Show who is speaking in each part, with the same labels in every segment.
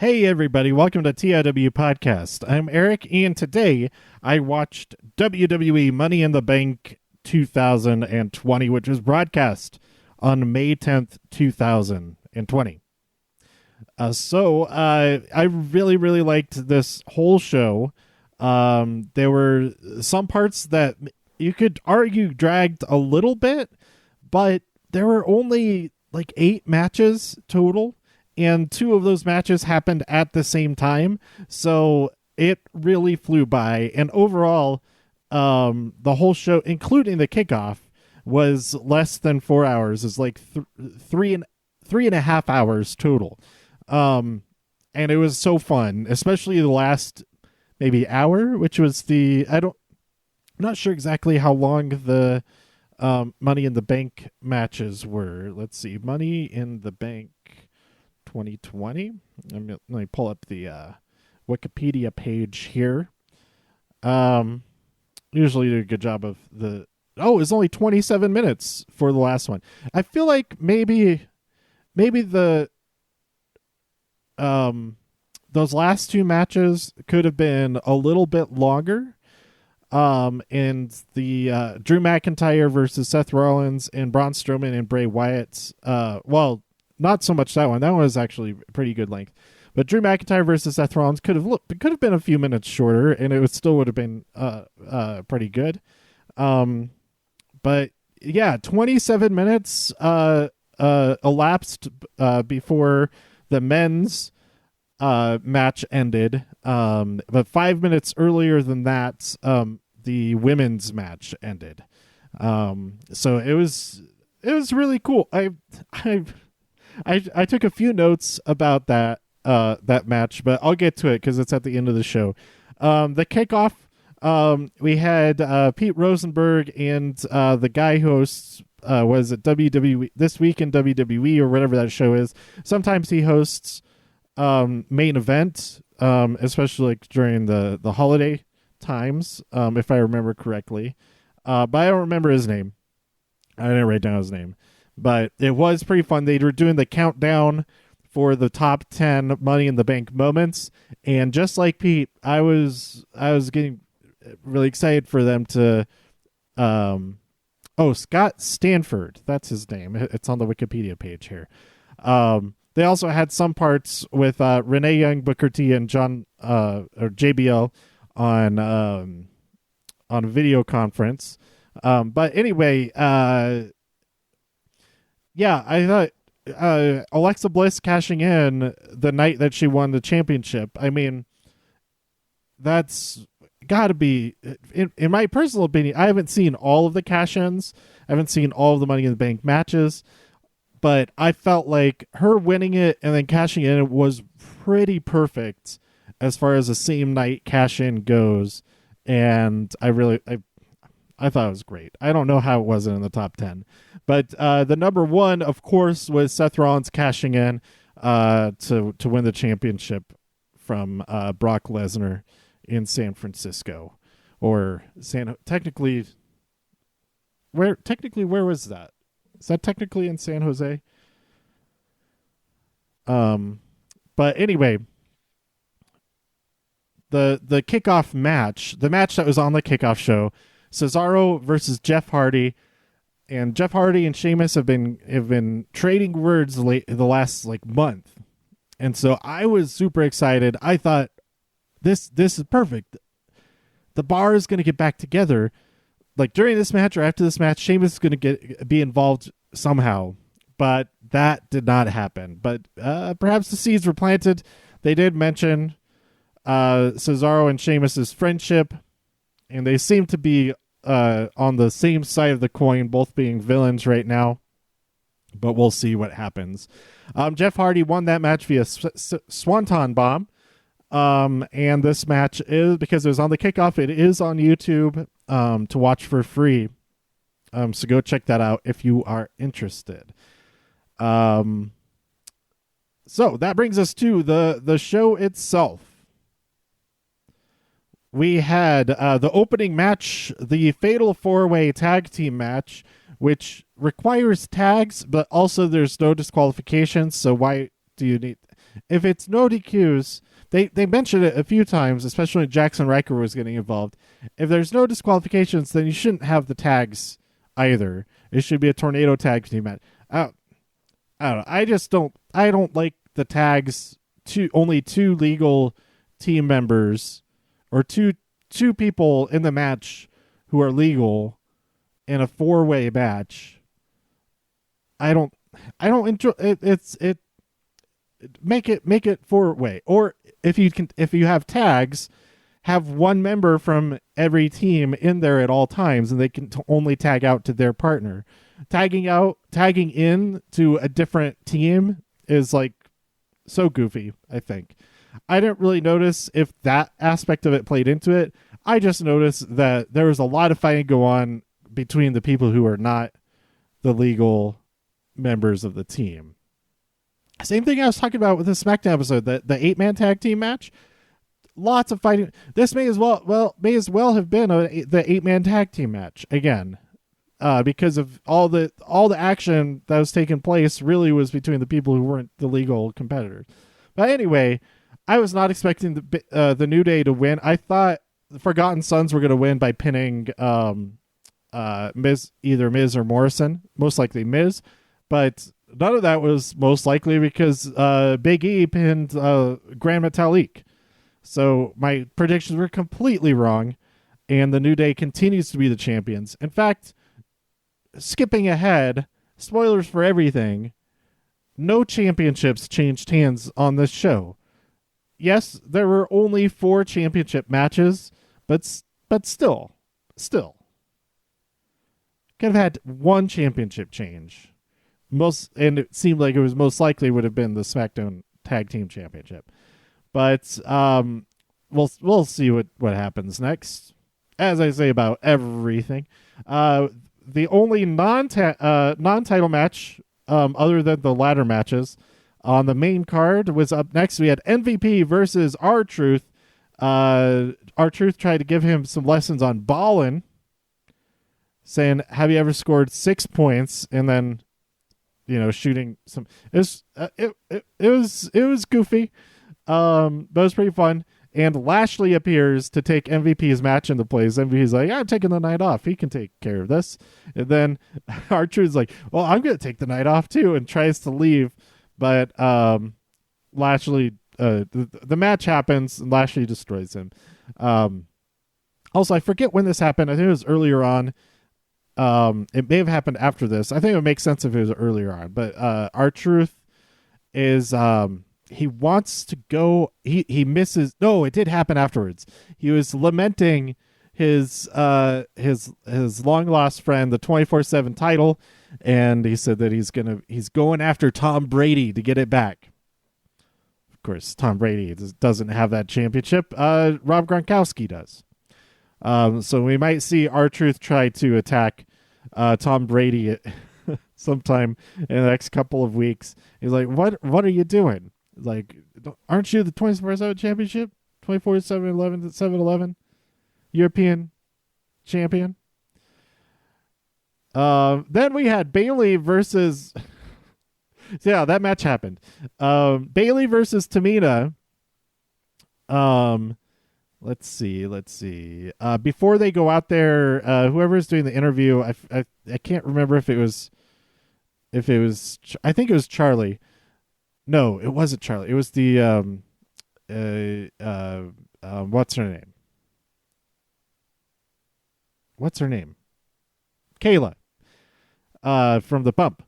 Speaker 1: Hey everybody, welcome to TIW Podcast. I'm Eric, and today I watched WWE Money in the Bank 2020, which was broadcast on May 10th, 2020. I really liked this whole show. There were some parts that you could argue dragged a little bit, but there were only like 8 matches total. And 2 of those matches happened at the same time. So it really flew by. And overall, the whole show, including the kickoff, was less than 4 hours. It's like three and a half hours total. And it was so fun, especially the last maybe hour, which was I'm not sure exactly how long the Money in the Bank matches were. Let's see. Money in the Bank 2020. Let me pull up the Wikipedia page here. Usually do a good job of it's only 27 minutes for the last one. I feel like maybe the those last 2 matches could have been a little bit longer. And the Drew McIntyre versus Seth Rollins and Braun Strowman and Bray Wyatt, not so much that one. That one was actually pretty good length. But Drew McIntyre versus Seth Rollins could have been a few minutes shorter, and it still would have been pretty good. But yeah, 27 minutes elapsed before the men's match ended. But 5 minutes earlier than that, the women's match ended. So it was really cool. I took a few notes about that match, but I'll get to it because it's at the end of the show. The kickoff, we had Pete Rosenberg and the guy who hosts was at WWE This Week in WWE or whatever that show is. Sometimes he hosts main event, especially like during the holiday times, if I remember correctly. But I don't remember his name. I didn't write down his name. But it was pretty fun. They were doing the countdown for the top 10 Money in the Bank moments, and just like Pete, I was getting really excited for them to. Scott Stanford, that's his name. It's on the Wikipedia page here. They also had some parts with Renee Young, Booker T, and John or JBL on a video conference. But anyway. Yeah, I thought Alexa Bliss cashing in the night that she won the championship. I mean, that's got to be, in my personal opinion, I haven't seen all of the cash-ins. I haven't seen all of the Money in the Bank matches. But I felt like her winning it and then cashing in was pretty perfect as far as the same night cash-in goes. And I thought it was great. I don't know how it wasn't in the top 10. But the number 1, of course, was Seth Rollins cashing in to win the championship from Brock Lesnar in San Francisco. Where was that? Is that technically in San Jose? But anyway, the kickoff match, the match that was on the kickoff show, Cesaro versus Jeff Hardy, and Jeff Hardy and Sheamus have been trading words the last month, and so I was super excited. I thought this is perfect. The bar is going to get back together, like during this match or after this match. Sheamus is going to be involved somehow, but that did not happen. But perhaps the seeds were planted. They did mention Cesaro and Sheamus's friendship, and they seem to be on the same side of the coin, both being villains right now, but we'll see what happens. Jeff Hardy won that match via Swanton Bomb, and this match is, because it was on the kickoff, it is on YouTube to watch for free, so go check that out if you are interested. So that brings us to the show itself. We had the opening match, the Fatal 4-Way Tag Team match, which requires tags, but also there's no disqualifications. So why do you need... If it's no DQs, they mentioned it a few times, especially when Jackson Riker was getting involved. If there's no disqualifications, then you shouldn't have the tags either. It should be a tornado tag team match. I don't know. I don't like the tags to only two legal team members or two people in the match who are legal in a 4-way match. I don't enjoy it. Make it 4-way, or if you have tags, have one member from every team in there at all times, and they can only tag out to their partner. Tagging in to a different team is like so goofy. I think I didn't really notice if that aspect of it played into it. I just noticed that there was a lot of fighting go on between the people who are not the legal members of the team. Same thing I was talking about with the SmackDown episode, the 8-man tag team match. Lots of fighting. This may as well have been the 8-man tag team match again, because of all the action that was taking place really was between the people who weren't the legal competitors. But anyway, I was not expecting the New Day to win. I thought the Forgotten Sons were going to win by pinning either Miz or Morrison, most likely Miz, but none of that was most likely because Big E pinned Grand Metalik. So my predictions were completely wrong, and the New Day continues to be the champions. In fact, skipping ahead, spoilers for everything, no championships changed hands on this show. Yes, there were only 4 championship matches, but still. Could have had one championship change. And it seemed like it was most likely would have been the SmackDown Tag Team Championship. But we'll see what happens next. As I say about everything, the only non-title match, other than the ladder matches, on the main card was up next. We had MVP versus R-Truth. R-Truth tried to give him some lessons on ballin', saying, "Have you ever scored 6 points?" And then, shooting some. It was goofy. But it was pretty fun. And Lashley appears to take MVP's match into place. MVP's like, I'm taking the night off. He can take care of this. And then R-Truth's like, well, I'm going to take the night off too, and tries to leave. But Lashley, the match happens, and Lashley destroys him. Also, I forget when this happened. I think it was earlier on. It may have happened after this. I think it would make sense if it was earlier on. But R-Truth is... he wants to go. He misses. No, it did happen afterwards. He was lamenting his long lost friend, the 24/7 title, and he said that he's going after Tom Brady to get it back. Of course, Tom Brady doesn't have that championship. Rob Gronkowski does. So we might see R-Truth try to attack Tom Brady sometime in the next couple of weeks. He's like, what are you doing? Like, aren't you the 24/7 championship? 24/7 7-Eleven European champion? Then we had Bayley versus... yeah, that match happened. Bayley versus Tamina. Let's see. Before they go out there, whoever's doing the interview, I can't remember if it was... I think it was Charlie. No, it wasn't Charlie. It was the what's her name? Kayla. From the Bump.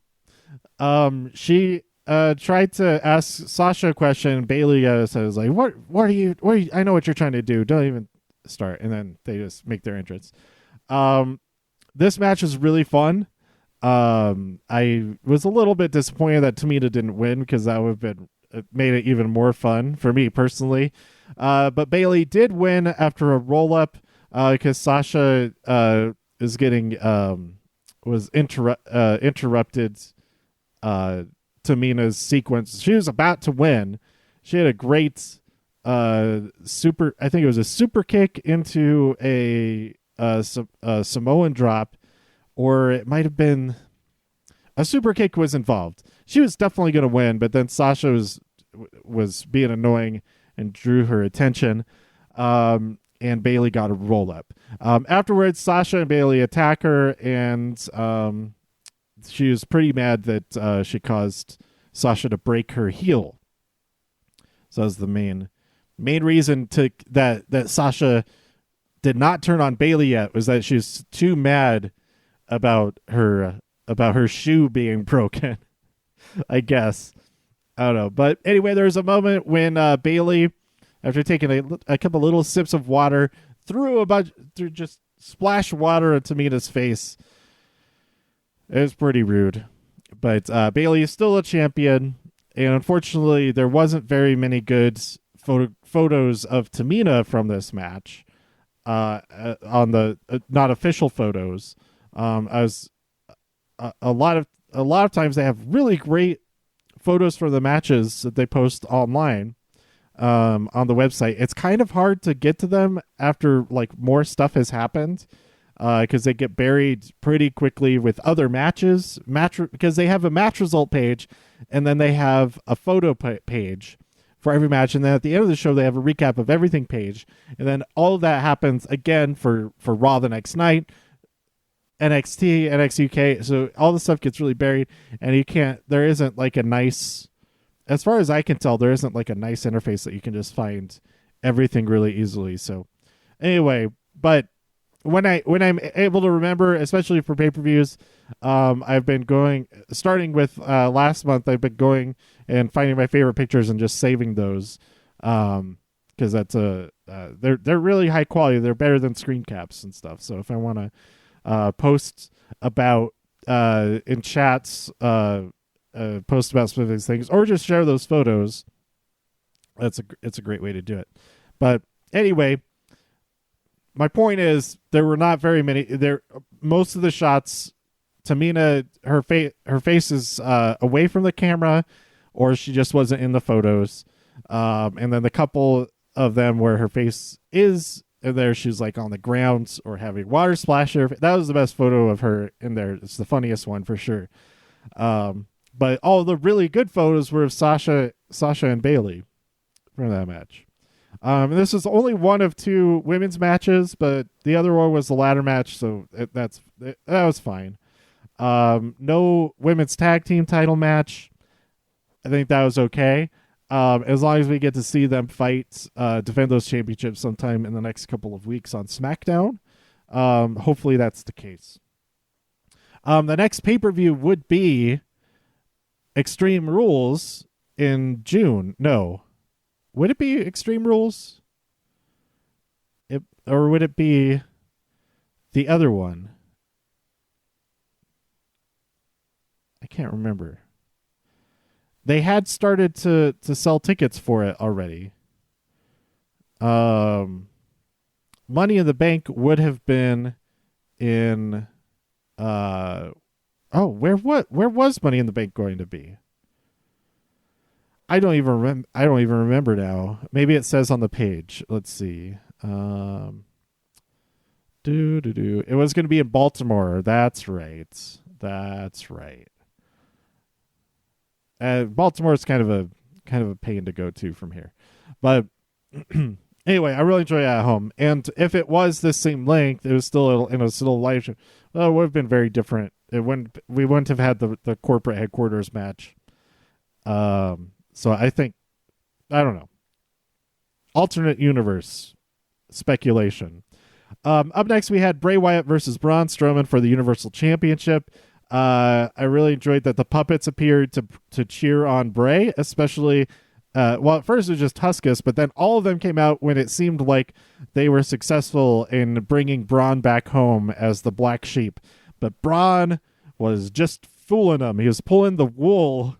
Speaker 1: She tried to ask Sasha a question. Bayley says like, "What are you? I know what you're trying to do. Don't even start." And then they just make their entrance. This match is really fun. I was a little bit disappointed that Tamina didn't win, because that would have made it even more fun for me personally. But Bayley did win after a roll up, because Sasha is getting was interrupted Tamina's sequence. She was about to win. She had a great super. I think it was a super kick into a Samoan drop. Or it might have been a super kick was involved. She was definitely going to win, but then Sasha was being annoying and drew her attention. And Bayley got a roll up. Afterwards, Sasha and Bayley attack her, and she was pretty mad that she caused Sasha to break her heel. So that's the main reason that Sasha did not turn on Bayley yet, was that she was too mad about her shoe being broken. I guess. I don't know. But anyway, there's a moment when Bayley, after taking a couple little sips of water, just splashed water on Tamina's face. It was pretty rude. But Bayley is still a champion, and unfortunately, there wasn't very many good photos of Tamina from this match on the not official photos. A lot of times they have really great photos for the matches that they post online on the website. It's kind of hard to get to them after like more stuff has happened, because they get buried pretty quickly with other matches, because they have a match result page, and then they have a photo page for every match, and then at the end of the show they have a recap of everything page, and then all of that happens again for Raw the next night, NXT, NXT UK. So all the stuff gets really buried, and there isn't like a nice, as far as I can tell, there isn't like a nice interface that you can just find everything really easily. So anyway, but when I'm able to remember, especially for pay-per-views, I've been starting with last month, I've been going and finding my favorite pictures and just saving those, because that's they're really high quality. They're better than screen caps and stuff. So if I want to post about in chats, post about specific things, or just share those photos, it's a great way to do it. But anyway, my point is there were not very many there. Most of the shots, Tamina, her face is away from the camera, or she just wasn't in the photos. And then the couple of them where her face is there, she's like on the ground or having water splash her. That was the best photo of her in there. It's the funniest one for sure. But all the really good photos were of Sasha and Bayley from that match. This is only one of two women's matches, but the other one was the ladder match, so that was fine. No women's tag team title match. I think that was okay. As long as we get to see them fight, defend those championships sometime in the next couple of weeks on SmackDown. Hopefully that's the case. The next pay-per-view would be Extreme Rules in June. No. Would it be Extreme Rules? Or would it be the other one? I can't remember. They had started to sell tickets for it already. Money in the Bank would have been in where was Money in the Bank going to be? I don't even remember now. Maybe it says on the page. Let's see. It was going to be in Baltimore. That's right. Baltimore is kind of a pain to go to from here, but anyway, I really enjoy it at home. And if it was the same length, it was still in a live show. Well, it would have been very different. We wouldn't have had the corporate headquarters match. So I think, I don't know. Alternate universe speculation. Up next, we had Bray Wyatt versus Braun Strowman for the Universal Championship. I really enjoyed that the puppets appeared to cheer on Bray, especially, at first it was just Huskus, but then all of them came out when it seemed like they were successful in bringing Braun back home as the black sheep. But Braun was just fooling them. He was pulling the wool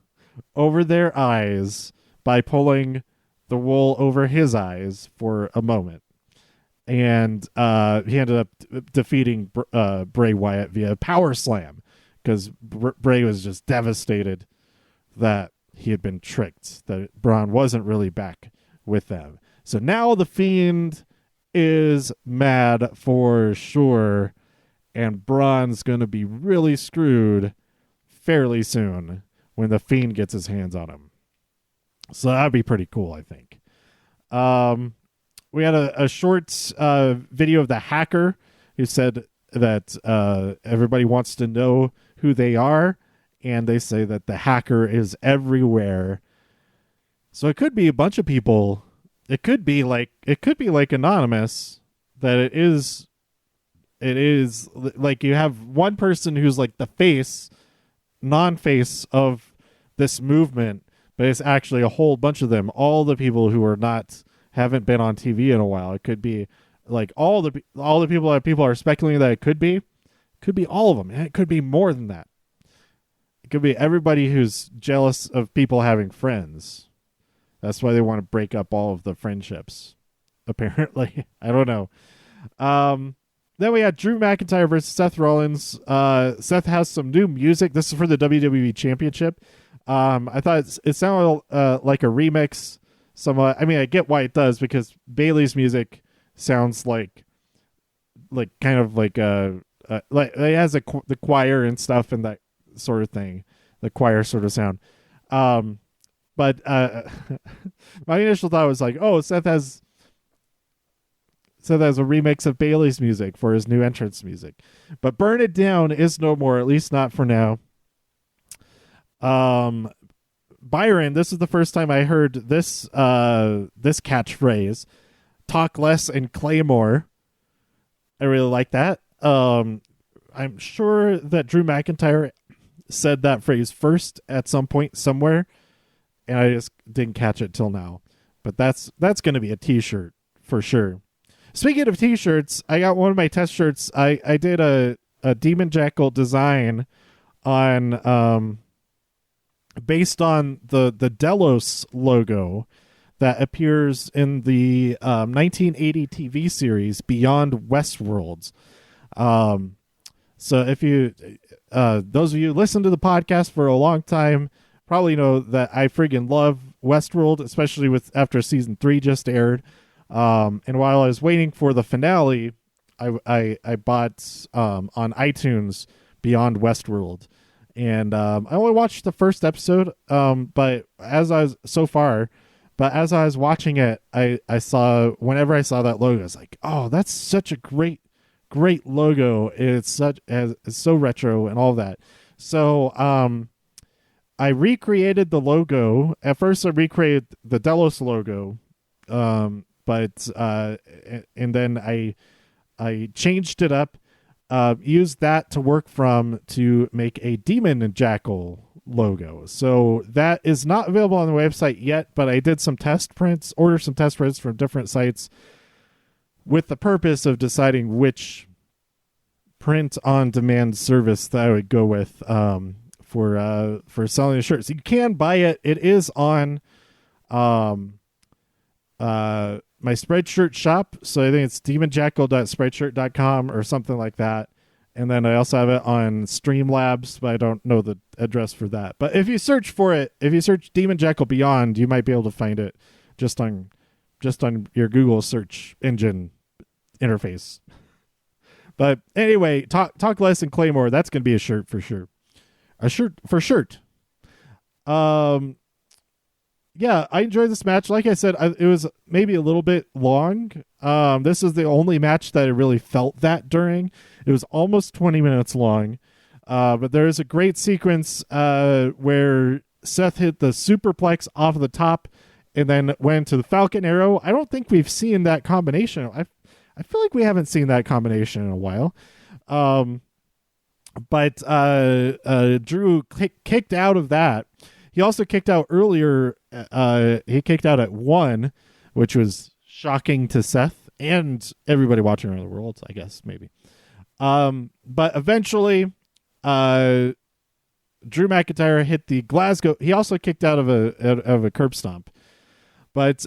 Speaker 1: over their eyes by pulling the wool over his eyes for a moment. And he ended up defeating Bray Wyatt via power slam, because Bray was just devastated that he had been tricked, that Braun wasn't really back with them. So now the Fiend is mad for sure, and Braun's going to be really screwed fairly soon when the Fiend gets his hands on him. So that'd be pretty cool, I think. Um, we had a short video of the hacker who said that everybody wants to know who they are, and they say that the hacker is everywhere. So it could be a bunch of people. It could be like anonymous. That it is like you have one person who's like the face, non-face of this movement, but it's actually a whole bunch of them. All the people who are not haven't been on TV in a while. It could be like all the people that people are speculating that it could be all of them, and it could be more than that. It could be everybody who's jealous of people having friends. That's why they want to break up all of the friendships. Apparently, I don't know. Then we had Drew McIntyre versus Seth Rollins. Seth has some new music. This is for the WWE Championship. I thought it sounded like a remix. Somewhat. I mean, I get why it does, because Bayley's music sounds like kind of like like it has the choir and stuff and that sort of thing, the choir sort of sound. But my initial thought was like, oh, Seth has a remix of Bayley's music for his new entrance music. But Burn It Down is no more, at least not for now. Byron, this is the first time I heard this this catchphrase, "Talk less and Claymore." I really like that. I'm sure that Drew McIntyre said that phrase first at some point somewhere, and I just didn't catch it till now. But that's going to be a T-shirt for sure. Speaking of T-shirts, I got one of my test shirts. I did a Demon Jackal design on based on the Delos logo that appears in the 1980 TV series Beyond Westworlds. So if you those of you who listen to the podcast for a long time probably know that I friggin' love Westworld, especially with after season 3 just aired. And while I was waiting for the finale, I bought on iTunes Beyond Westworld, and I only watched the first episode. But as I was watching it, I saw whenever I saw that logo, I was like, oh, that's such a great logo. It's so retro and all that. So I recreated the logo. At first, I recreated the Delos logo. But and then I changed it up, used that to work from to make a Demon Jackal logo. So that is not available on the website yet, but I did some test prints, ordered some test prints from different sites with the purpose of deciding which print on demand service that I would go with for selling the shirts. You can buy it. It is on my Spreadshirt shop, so I think it's demonjackal.spreadshirt.com or something like that. And then I also have it on Streamlabs, but I don't know the address for that. But if you search for it, if you search Demon Jackal Beyond, you might be able to find it just on your Google search engine interface. But anyway, talk less and Claymore, that's going to be a shirt for sure. A shirt for shirt. Yeah, I enjoyed this match. Like I said, it was maybe a little bit long. This is the only match that I really felt that during. It was almost 20 minutes long. But there is a great sequence where Seth hit the superplex off the top and then went to the Falcon Arrow. I don't think we've seen that combination. I feel like we haven't seen that combination in a while. But Drew kicked out of that. He also kicked out earlier. He kicked out at 1, which was shocking to Seth and everybody watching around the world, I guess, maybe. But eventually, Drew McIntyre hit the Glasgow. He also kicked out of a curb stomp. But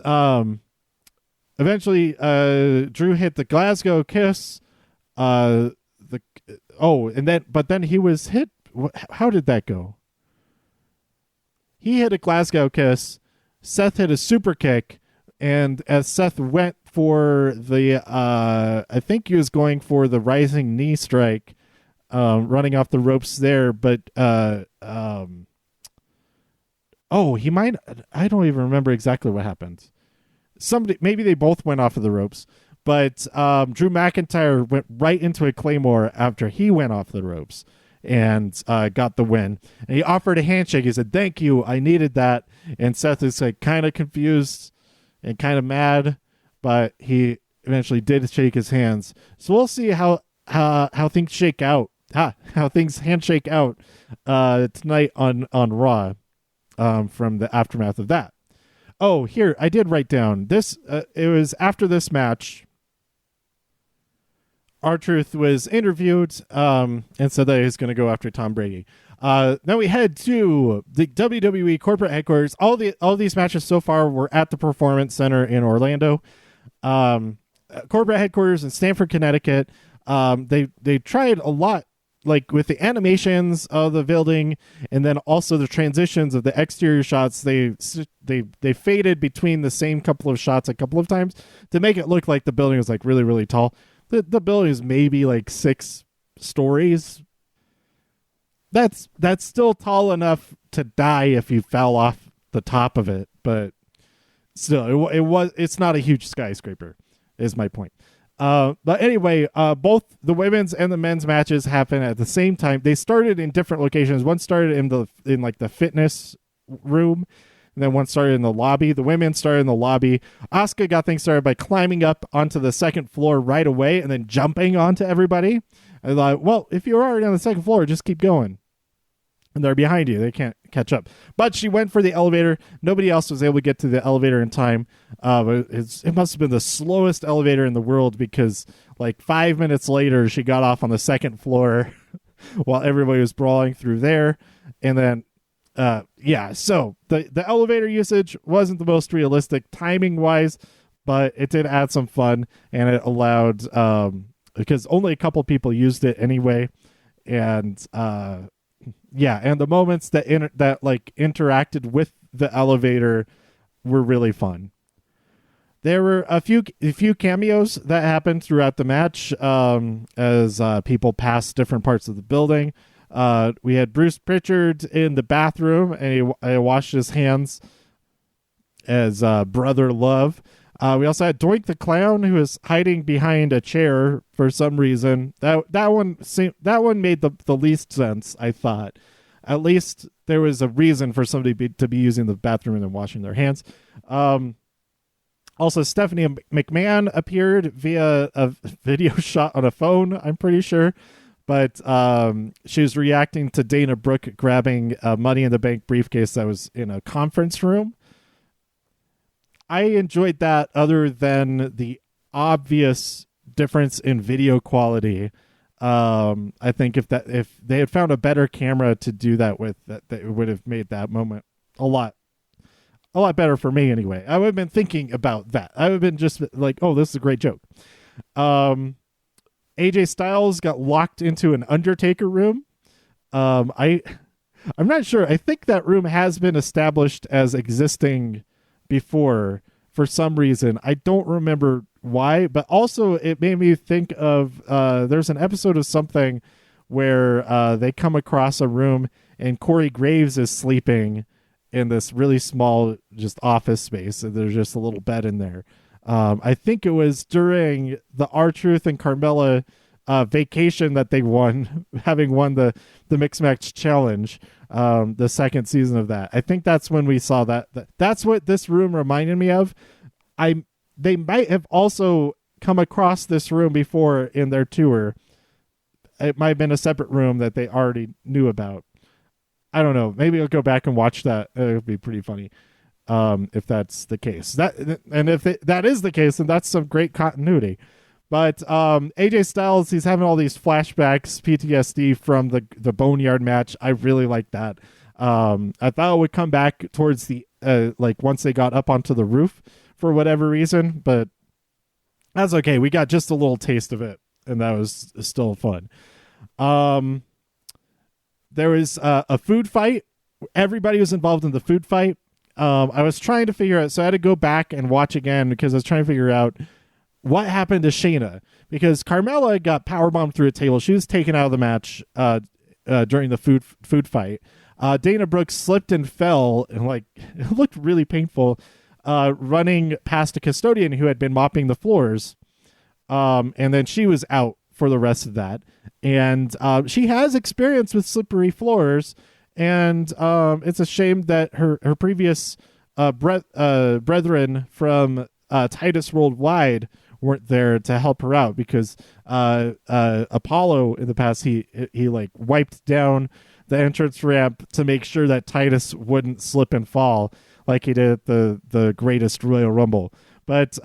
Speaker 1: eventually, Drew hit the Glasgow kiss. But then he was hit. How did that go? He hit a Glasgow kiss. Seth hit a super kick, and as Seth went for the, I think he was going for the rising knee strike, running off the ropes there, but Oh, he might. I don't even remember exactly what happened. Maybe they both went off of the ropes, but Drew McIntyre went right into a Claymore after he went off the ropes and got the win. And he offered a handshake. He said, "Thank you, I needed that." And Seth is like kind of confused and kind of mad, but he eventually did shake his hands. So we'll see how things shake out. How things handshake out tonight on Raw from the aftermath of that. Oh, here, I did write down this. It was after this match. R-Truth was interviewed and said that he's going to go after Tom Brady. Then we head to the WWE corporate headquarters. All these matches so far were at the Performance Center in Orlando. Corporate headquarters in Stamford, Connecticut. They tried a lot, like with the animations of the building, and then also the transitions of the exterior shots. They faded between the same couple of shots a couple of times to make it look like the building was like really, really tall. The building is maybe like 6 stories. That's still tall enough to die if you fell off the top of it, but still, it's not a huge skyscraper, is my point. But anyway, both the women's and the men's matches happen at the same time. They started in different locations. One started in like the fitness room, and then one started in the lobby. The women started in the lobby. Asuka got things started by climbing up onto the second floor right away and then jumping onto everybody. I thought, well, if you're already on the second floor, just keep going. And they're behind you. They can't catch up. But she went for the elevator. Nobody else was able to get to the elevator in time. It must have been the slowest elevator in the world, because like 5 minutes later, she got off on the second floor while everybody was brawling through there. And then, so the elevator usage wasn't the most realistic timing-wise, but it did add some fun, and it allowed, because only a couple people used it anyway. And, and the moments that interacted with the elevator were really fun. There were a few cameos that happened throughout the match as people passed different parts of the building. We had Bruce Pritchard in the bathroom, and he washed his hands as Brother Love. We also had Doink the Clown, who was hiding behind a chair for some reason. That one made the least sense, I thought. At least there was a reason for somebody to be using the bathroom and then washing their hands. Also, Stephanie McMahon appeared via a video shot on a phone, I'm pretty sure. But she was reacting to Dana Brooke grabbing a Money in the Bank briefcase that was in a conference room. I enjoyed that, other than the obvious difference in video quality. I think if they had found a better camera to do that with, that it would have made that moment a lot better for me anyway. I would have been thinking about that. I would have been just like, oh, this is a great joke. AJ Styles got locked into an Undertaker room. I'm not sure. I think that room has been established as existing before for some reason. I don't remember why, but also it made me think of there's an episode of something where they come across a room and Corey Graves is sleeping in this really small just office space, and there's just a little bed in there. I think it was during the R-Truth and Carmella vacation that they won, having won the Mixed Match Challenge, the second season of that. I think that's when we saw that. That's what this room reminded me of. They might have also come across this room before in their tour. It might have been a separate room that they already knew about. I don't know. Maybe I'll go back and watch that. It would be pretty funny if that's the case. If that is the case, then that's some great continuity. But AJ Styles, he's having all these flashbacks, PTSD from the Boneyard match. I really like that. I thought it would come back towards the once they got up onto the roof for whatever reason, but that's okay. We got just a little taste of it, and that was still fun. There was a food fight. Everybody was involved in the food fight. I was trying to figure out, so I had to go back and watch again because I was trying to figure out what happened to Shayna, because Carmella got powerbombed through a table. She was taken out of the match during the food fight. Dana Brooke slipped and fell, and like it looked really painful, running past a custodian who had been mopping the floors. And then she was out for the rest of that. And she has experience with slippery floors, and it's a shame that her previous brethren from Titus Worldwide weren't there to help her out, because Apollo in the past he like wiped down the entrance ramp to make sure that Titus wouldn't slip and fall like he did at the greatest Royal Rumble. But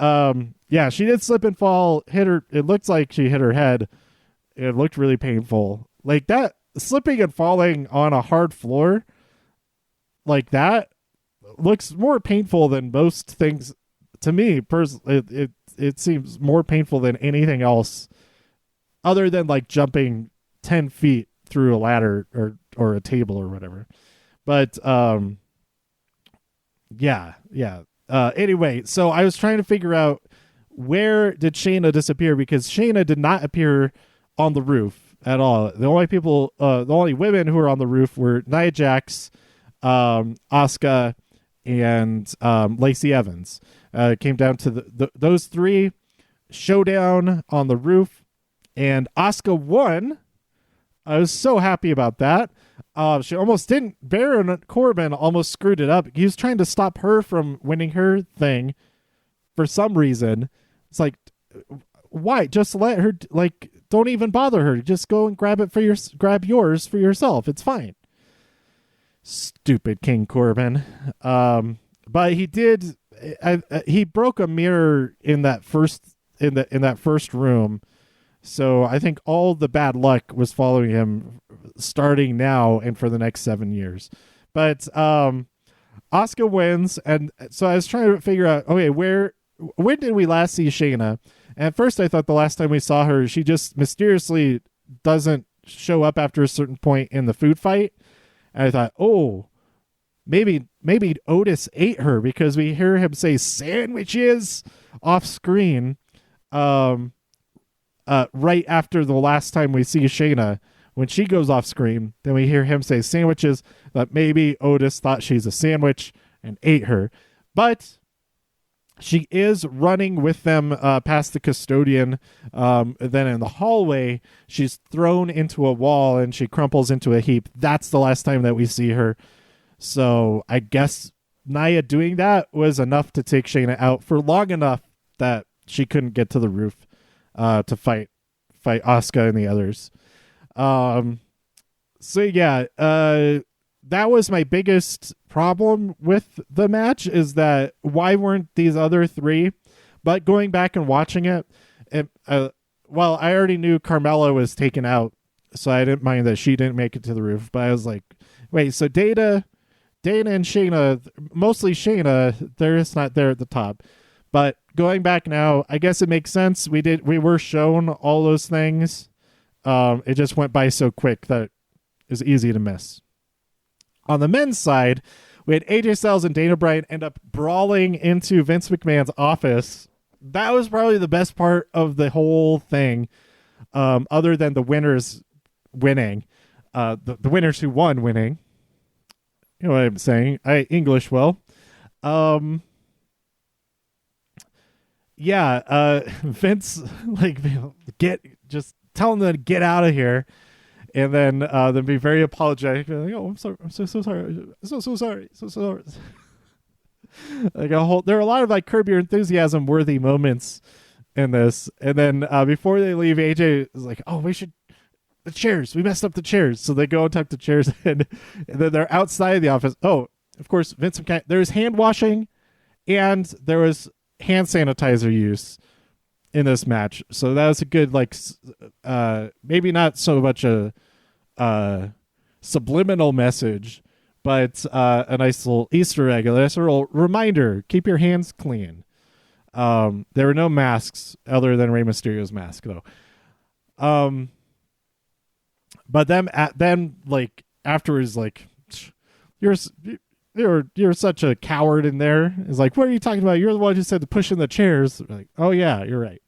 Speaker 1: yeah, she did slip and fall, hit her. It looked like she hit her head. It looked really painful. Like that, slipping and falling on a hard floor like that looks more painful than most things to me. It seems more painful than anything else, other than like jumping 10 feet through a ladder or a table or whatever. But yeah. Anyway, so I was trying to figure out, where did Shayna disappear, because Shayna did not appear on the roof at all. The only women who were on the roof were Nia Jax, Asuka, and Lacey Evans. Came down to those three, showdown on the roof, and Asuka won. I was so happy about that. She almost didn't. Baron Corbin almost screwed it up. He was trying to stop her from winning her thing for some reason. It's like, why? Just let her, like, don't even bother her. Just go and grab yours for yourself. It's fine. Stupid King Corbin. But he did. He broke a mirror in that first room. So I think all the bad luck was following him starting now and for the next 7 years. But Asuka wins, and so I was trying to figure out, okay, when did we last see Shayna? And at first I thought the last time we saw her, she just mysteriously doesn't show up after a certain point in the food fight. And I thought, oh, maybe Otis ate her, because we hear him say sandwiches off screen right after the last time we see Shayna. When she goes off screen, then we hear him say sandwiches, that maybe Otis thought she's a sandwich and ate her. But she is running with them past the custodian. Then in the hallway, she's thrown into a wall and she crumples into a heap. That's the last time that we see her. So I guess Nia doing that was enough to take Shayna out for long enough that she couldn't get to the roof to fight Asuka and the others. So yeah, that was my biggest problem with the match, is that why weren't these other three? But going back and watching it, well, I already knew Carmella was taken out, so I didn't mind that she didn't make it to the roof. But I was like, wait, so Dana and Shayna, mostly Shayna, they're just not there at the top. But going back now, I guess it makes sense. We were shown all those things. It just went by so quick that it was easy to miss. On the men's side, we had AJ Styles and Dana Bryan end up brawling into Vince McMahon's office. That was probably the best part of the whole thing, other than the winners winning. The winners who won winning. You know what I'm saying? I English well. Yeah, Vince, like, just telling them to get out of here. And then be very apologetic. Like, oh, I'm sorry. I'm so sorry. So sorry. So sorry. Like there are a lot of like Curb Your Enthusiasm worthy moments in this. And then before they leave, AJ is like, oh, the chairs. We messed up the chairs. So they go and tuck the chairs in. And then they're outside of the office. Oh, of course, Vince McMahon. There's hand washing and there was hand sanitizer use in this match. So that was a good, like, maybe not so much a subliminal message, but a nice little Easter egg, a nice little reminder: keep your hands clean. There were no masks other than Rey Mysterio's mask, though. But then like afterwards, like, you're such a coward in there. It's like, what are you talking about? You're the one who said to push in the chairs. Like, oh yeah, you're right.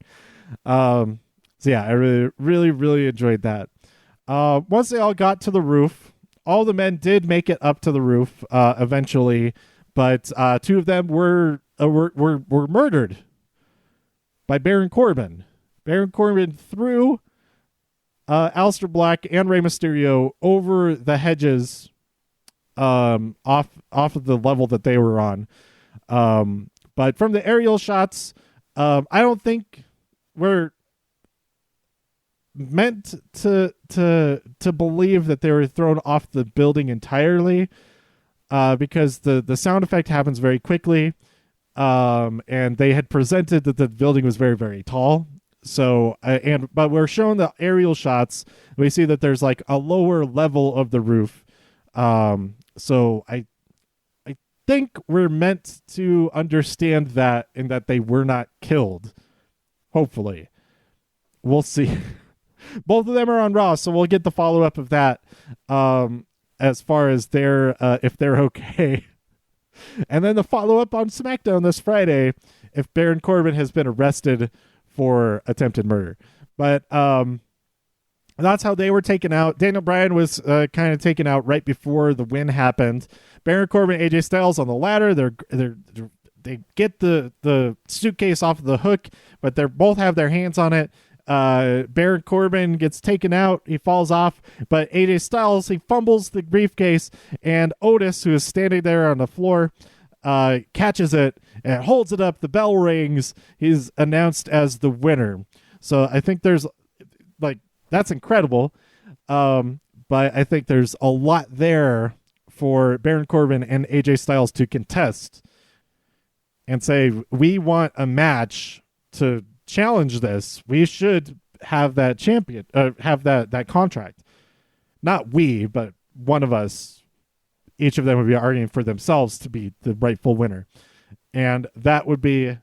Speaker 1: So yeah, I really, really, really enjoyed that. Once they all got to the roof, all the men did make it up to the roof eventually, but two of them were murdered by Baron Corbin. Baron Corbin threw Aleister Black and Rey Mysterio over the hedges off of the level that they were on. But from the aerial shots, I don't think we're meant to believe that they were thrown off the building entirely, because the sound effect happens very quickly, and they had presented that the building was very, very tall. So but we're showing the aerial shots. We see that there's like a lower level of the roof. So I think we're meant to understand that, and that they were not killed. Hopefully, we'll see. Both of them are on Raw, so we'll get the follow up of that. As far as if they're okay, and then the follow up on SmackDown this Friday, if Baron Corbin has been arrested for attempted murder. But that's how they were taken out. Daniel Bryan was kind of taken out right before the win happened. Baron Corbin, AJ Styles on the ladder. They get the suitcase off of the hook, but they both have their hands on it. Baron Corbin gets taken out. He falls off, but AJ Styles, he fumbles the briefcase, and Otis, who is standing there on the floor, catches it and holds it up. The bell rings. He's announced as the winner. So I think there's that's incredible. But I think there's a lot there for Baron Corbin and AJ Styles to contest and say, we want a match to challenge this. We should have that champion, have that contract. Not we, but one of us. Each of them would be arguing for themselves to be the rightful winner. And that would be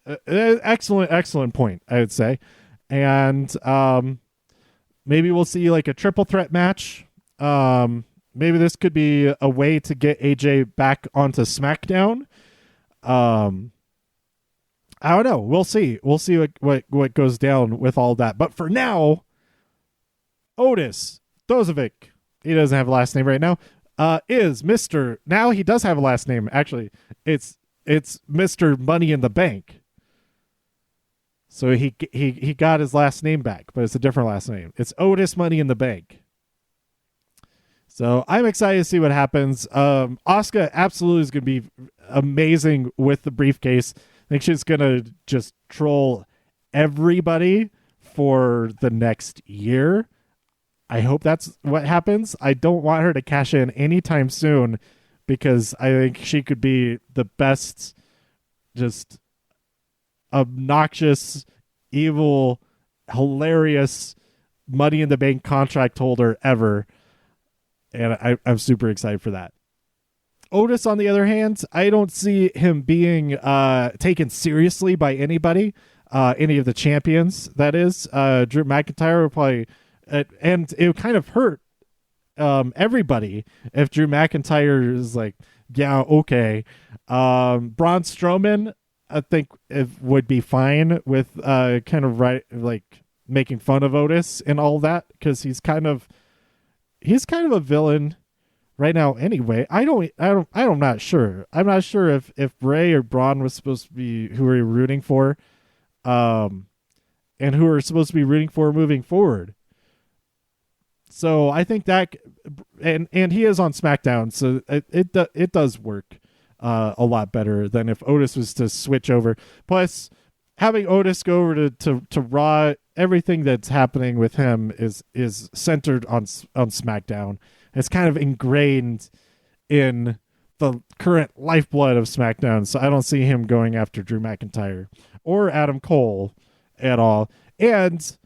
Speaker 1: an excellent point, I would say. And maybe we'll see like a triple threat match. Maybe this could be a way to get AJ back onto SmackDown. I don't know. We'll see. We'll see what goes down with all that. But for now, Otis Dozovic, he doesn't have a last name right now, is Mr. Now he does have a last name. Actually, it's Mr. Money in the Bank. So he got his last name back, but it's a different last name. It's Otis Money in the Bank. So I'm excited to see what happens. Asuka absolutely is going to be amazing with the briefcase. I think she's going to just troll everybody for the next year. I hope that's what happens. I don't want her to cash in anytime soon, because I think she could be the best, just obnoxious, evil, hilarious Money in the Bank contract holder ever. And I'm super excited for that. Otis, on the other hand, I don't see him being taken seriously by anybody, any of the champions, that is. Drew McIntyre will probably... and it would kind of hurt everybody if Drew McIntyre is like, yeah, okay. Braun Strowman, I think it would be fine with kind of making fun of Otis and all that, because he's kind of a villain right now anyway. I'm not sure. I'm not sure if Bray or Braun was supposed to be who we're rooting for, and who we're supposed to be rooting for moving forward. So I think that, and he is on SmackDown, so it does work a lot better than if Otis was to switch over. Plus, having Otis go over to Raw, everything that's happening with him is centered on SmackDown. It's kind of ingrained in the current lifeblood of SmackDown, so I don't see him going after Drew McIntyre or Adam Cole at all. And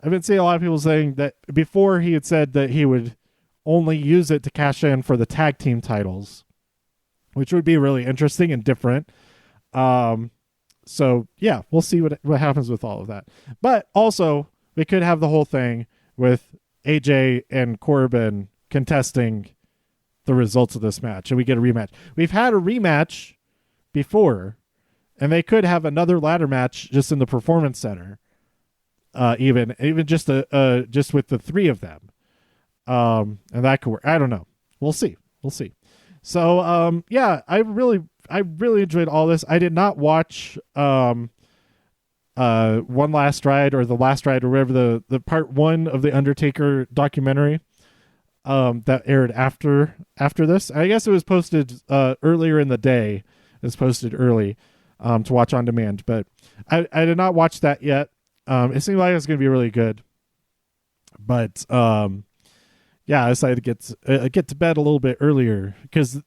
Speaker 1: I've been seeing a lot of people saying that before he had said that he would only use it to cash in for the tag team titles, which would be really interesting and different. So yeah, we'll see what happens with all of that. But also, we could have the whole thing with AJ and Corbin contesting the results of this match, and we get a rematch. We've had a rematch before, and they could have another ladder match just in the Performance Center. Even just with the three of them. And that could work. I don't know. We'll see. So, yeah, I really enjoyed all this. I did not watch, One Last Ride or The Last Ride or whatever the part 1 of the Undertaker documentary, that aired after this. I guess it was posted, earlier in the day. It was posted early, to watch on demand, but I did not watch that yet. It seemed like it was going to be really good, but, yeah, I decided to get to bed a little bit earlier because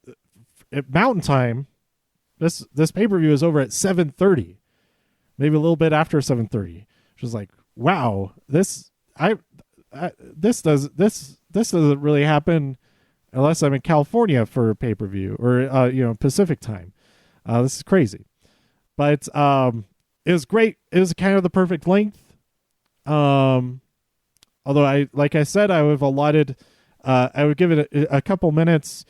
Speaker 1: at Mountain Time, this pay-per-view is over at 7:30, maybe a little bit after 7:30. Which was like, wow, this doesn't really happen unless I'm in California for a pay-per-view or Pacific Time. This is crazy, but it was great. It was kind of the perfect length. Although like I said, I would give it a couple minutes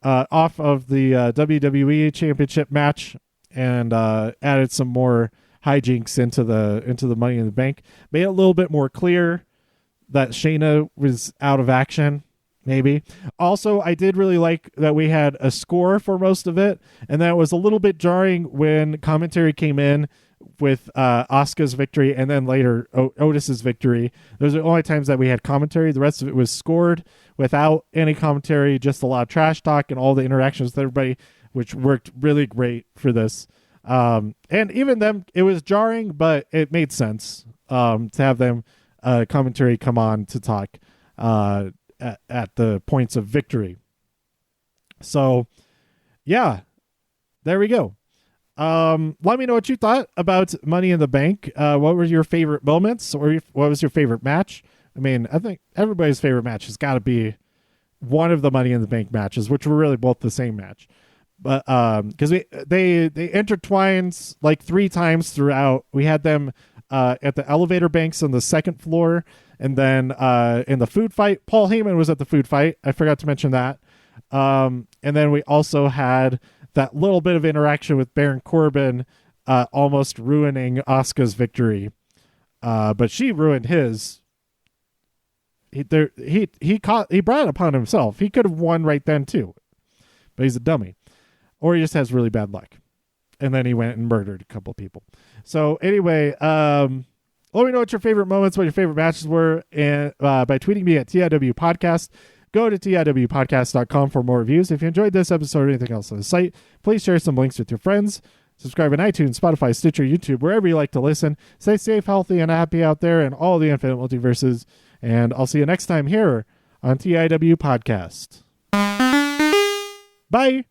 Speaker 1: off of the WWE Championship match and added some more hijinks into the Money in the Bank. Made it a little bit more clear that Shayna was out of action, maybe. Also, I did really like that we had a score for most of it, and that was a little bit jarring when commentary came in with Asuka's victory and then later Otis's victory. Those are the only times that we had commentary. The rest of it was scored without any commentary, just a lot of trash talk and all the interactions with everybody, which worked really great for this. And even them, it was jarring, but it made sense to have them commentary come on to talk at the points of victory. So, yeah, there we go. Let me know what you thought about Money in the Bank. What were your favorite moments, or what was your favorite match? I mean, I think everybody's favorite match has got to be one of the Money in the Bank matches, which were really both the same match. But because they intertwined like 3 times throughout. We had them at the elevator banks on the 2nd floor, and then in the food fight. Paul Heyman was at the food fight. I forgot to mention that. And then we also had that little bit of interaction with Baron Corbin, almost ruining Asuka's victory. But she ruined his. He brought it upon himself. He could have won right then too, but he's a dummy, or he just has really bad luck. And then he went and murdered a couple people. So anyway, let me know what your favorite moments, what your favorite matches were, and by tweeting me at TIW Podcast. Go to TIWpodcast.com for more reviews. If you enjoyed this episode or anything else on the site, please share some links with your friends. Subscribe on iTunes, Spotify, Stitcher, YouTube, wherever you like to listen. Stay safe, healthy, and happy out there in all the infinite multiverses. And I'll see you next time here on TIW Podcast. Bye.